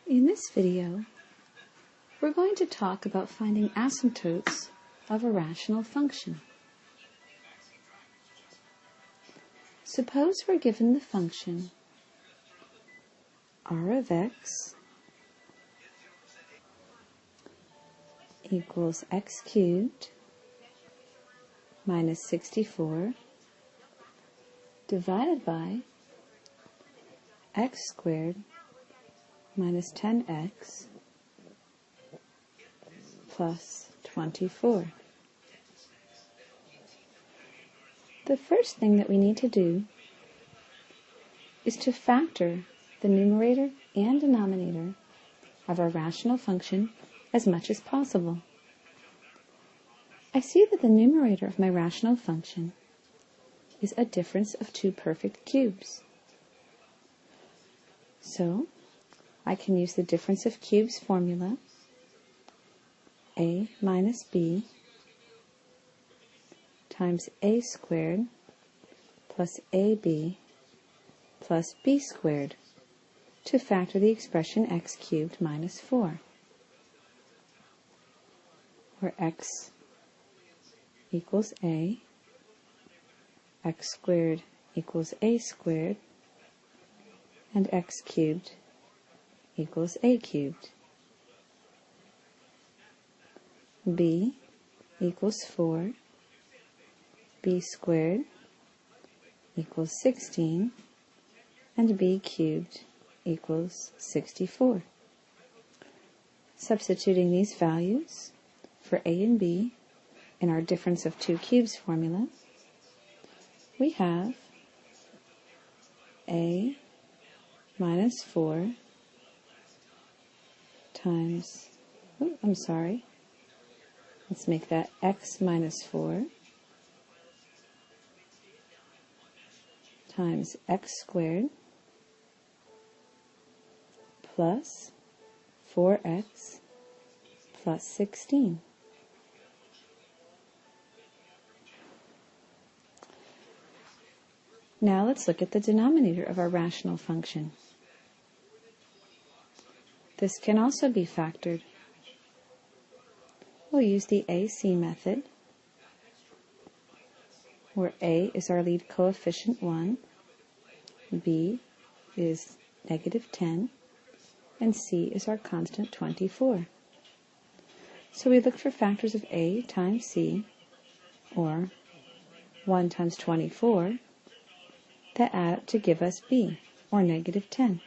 In this video, we're going to talk about finding asymptotes of a rational function. Suppose we're given the function r of x equals x cubed minus 64 divided by x squared minus 10x plus 24. The first thing that we need to do is to factor the numerator and denominator of our rational function as much as possible. I see that the numerator of my rational function is a difference of two perfect cubes. So, I can use the difference of cubes formula, a minus b times a squared plus ab plus b squared to factor the expression x cubed minus 4, where x equals a, x squared equals a squared, and x cubed equals a cubed. B equals 4, b squared equals 16, and b cubed equals 64. Substituting these values for a and b in our difference of two cubes formula, we have a minus 4 times, let's make that x minus 4 times x squared plus 4x plus 16. Now let's look at the denominator of our rational function. This can also be factored. We'll use the AC method, where a is our lead coefficient 1, b is negative 10, and c is our constant 24. So we look for factors of a times c, or 1 times 24, that add up to give us b, or negative 10.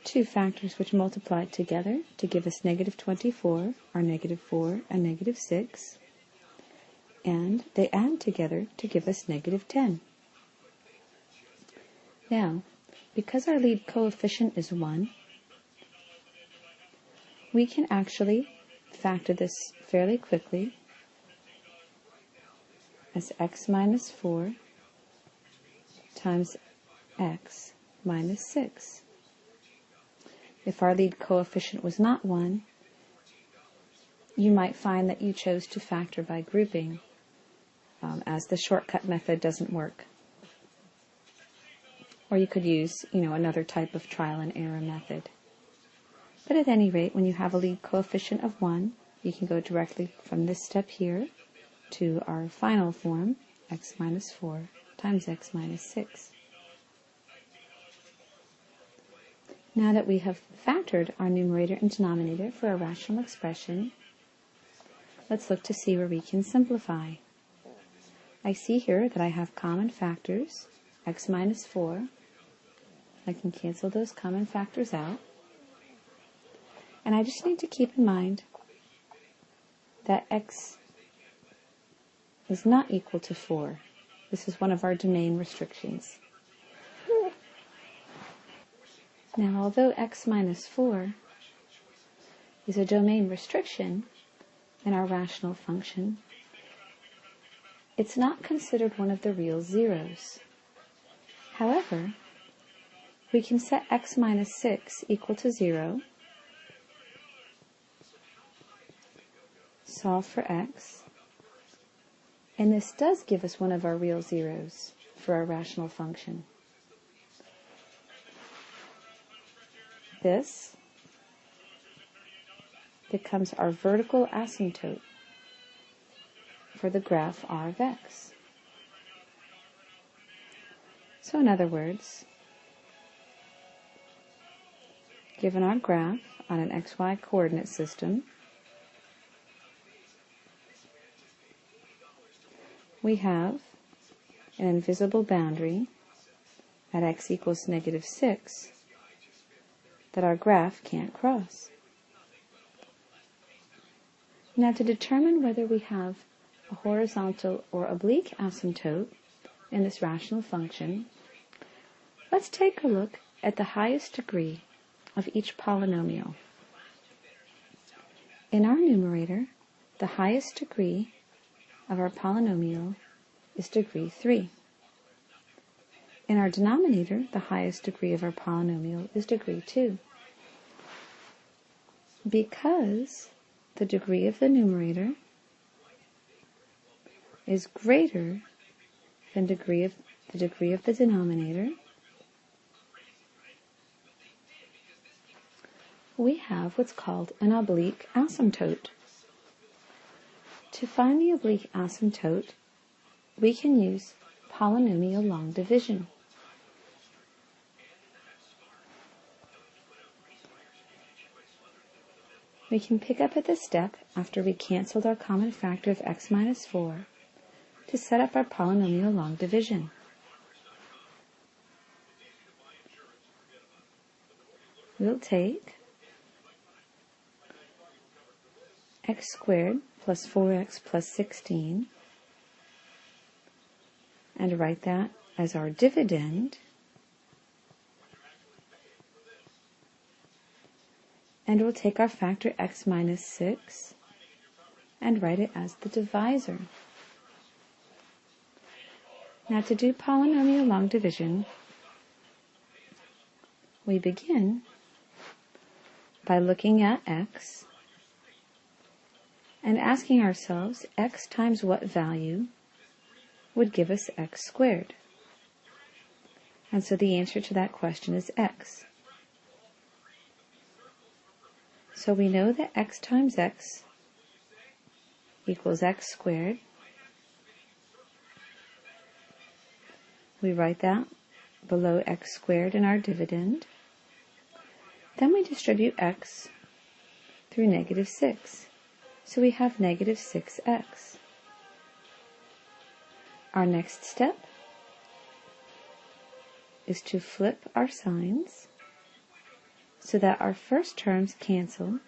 Two factors which multiply together to give us negative 24 are negative 4 and negative 6, and they add together to give us negative 10. Now, because our lead coefficient is 1, we can actually factor this fairly quickly as x minus 4 times x minus 6. If our lead coefficient was not 1, you might find that you chose to factor by grouping, as the shortcut method doesn't work. Or you could use, another type of trial and error method. But at any rate, when you have a lead coefficient of 1, you can go directly from this step here to our final form, x minus 4 times x minus 6. Now that we have factored our numerator and denominator for a rational expression, let's look to see where we can simplify. I see here that I have common factors, x minus 4. I can cancel those common factors out. And I just need to keep in mind that x is not equal to 4. This is one of our domain restrictions. Now, although x minus 4 is a domain restriction in our rational function, it's not considered one of the real zeros. However, we can set x minus 6 equal to 0, solve for x, and this does give us one of our real zeros for our rational function. this becomes our vertical asymptote for the graph R of x. So in other words, given our graph on an xy coordinate system, we have an invisible boundary at x equals -6 that our graph can't cross. Now, to determine whether we have a horizontal or oblique asymptote in this rational function, let's take a look at the highest degree of each polynomial. In our numerator, the highest degree of our polynomial is degree 3. In our denominator, the highest degree of our polynomial is degree 2. Because the degree of the numerator is greater than the degree of the denominator, we have what's called an oblique asymptote. To find the oblique asymptote, we can use polynomial long division. We can pick up at this step after we canceled our common factor of x minus 4 to set up our polynomial long division. We'll take x squared plus 4x plus 16 and write that as our dividend, and we'll take our factor x minus 6 and write it as the divisor. Now, to do polynomial long division, we begin by looking at x and asking ourselves x times what value would give us x squared. And so the answer to that question is x. So we know that x times x equals x squared. We write that below x squared in our dividend. Then we distribute x through -6. So we have -6x. Our next step is to flip our signs so that our first terms cancel.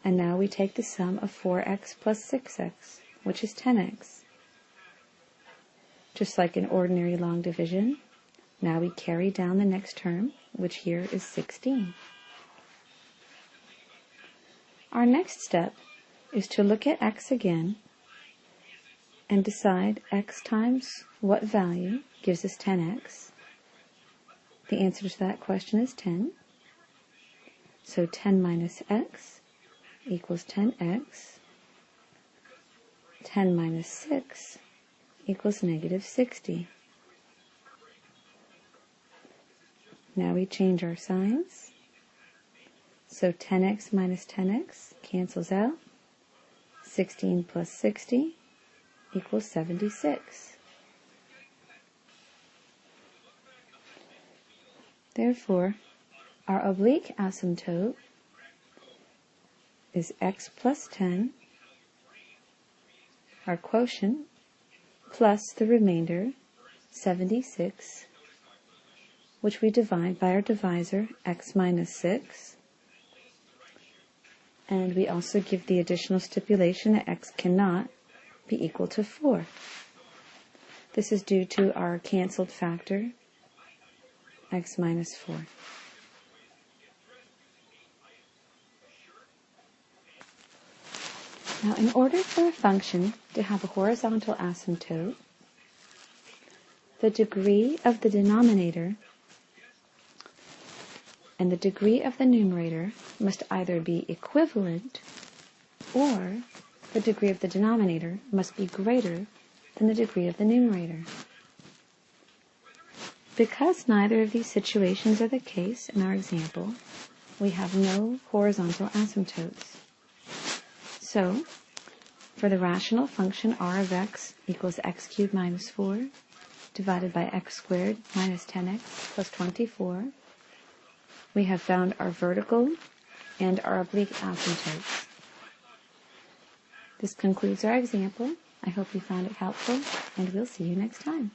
And now we take the sum of 4x plus 6x, which is 10x. Just like in ordinary long division, now we carry down the next term, which here is 16. Our next step is to look at x again and decide x times what value gives us 10x. The answer to that question is 10. So 10 minus x equals 10x. 10 minus 6 equals -60. Now we change our signs. So 10x minus 10x cancels out. 16 plus 60 equals 76. Therefore, our oblique asymptote is x plus 10, our quotient, plus the remainder, 76, which we divide by our divisor, x minus 6. And we also give the additional stipulation that x cannot be equal to 4. This is due to our canceled factor, x minus 4. Now, in order for a function to have a horizontal asymptote, the degree of the denominator and the degree of the numerator must either be equivalent or the degree of the denominator must be greater than the degree of the numerator. Because neither of these situations are the case in our example, we have no horizontal asymptotes. So, for the rational function r of x equals x cubed minus 4 divided by x squared minus 10x plus 24, we have found our vertical and our oblique asymptotes. This concludes our example. I hope you found it helpful, and we'll see you next time.